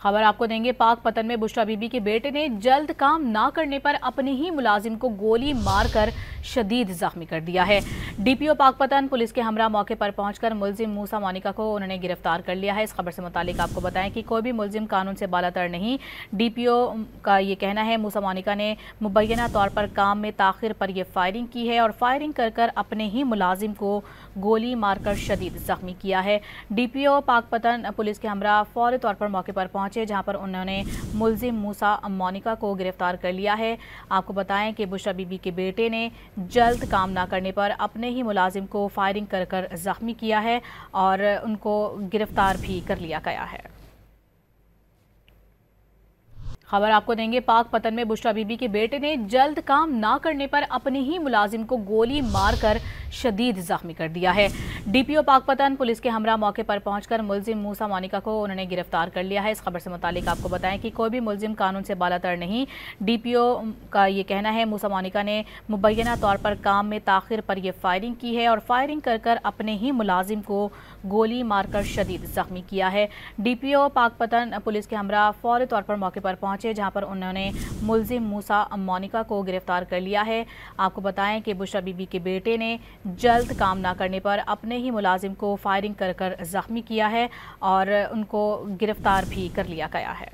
खबर आपको देंगे। पाक पतन में बुशरा बीबी के बेटे ने जल्द काम ना करने पर अपने ही मुलाजिम को गोली मारकर शदीद जख्मी कर दिया है। डीपीओ पाक पतन पुलिस के हमरा मौके पर पहुंचकर मुलजिम मूसा मोनिका को उन्होंने गिरफ्तार कर लिया है। इस खबर से मुतालिक आपको बताएं कि कोई भी मुलजिम कानून से बालातर नहीं। डीपीओ का ये कहना है मूसा मोनिका ने मुबैना तौर पर काम में ताखिर पर यह फायरिंग की है और फायरिंग कर अपने ही मुलाजिम को गोली मारकर शदीद जख्मी किया है। डीपीओ पाक पतन पुलिस के हमरा फौरी तौर पर मौके पर पहुंचे, जहां पर उन्होंने मुलजिम मूसा मोनिका को गिरफ्तार कर लिया है। आपको बताएं कि बुशरा बीबी के बेटे ने जल्द काम ना करने पर अपने ही मुलाजिम को फायरिंग कर जख्मी किया है और उनको गिरफ्तार भी कर लिया गया है। खबर आपको देंगे। पाक पतन में बुशरा बीबी के बेटे ने जल्द काम ना करने पर अपने ही मुलाजिम को गोली मारकर शदीद जख्मी कर दिया है। डीपीओ पाक पतन पुलिस के हमरा मौके पर पहुंचकर मुलजिम मूसा मोनिका को उन्होंने गिरफ्तार कर लिया है। इस खबर से मुतालिक आपको बताएं कि कोई भी मुलजिम कानून से बालातर नहीं। डीपीओ का ये कहना है मूसा मोनिका ने मुबैना तौर पर काम में ताखिर पर यह फायरिंग की है और फायरिंग कर अपने ही मुलाजिम को गोली मारकर शदीद जख्मी किया है। डीपीओ पाक पतन पुलिस के हमरा फौरी तौर पर मौके पर पहुंचे, जहां पर उन्होंने मुलजिम मूसा मोनिका को गिरफ्तार कर लिया है। आपको बताएं कि बुशरा बीबी के बेटे ने जल्द काम ना करने पर अपने ही मुलाजिम को फायरिंग कर जख्मी किया है और उनको गिरफ्तार भी कर लिया गया है।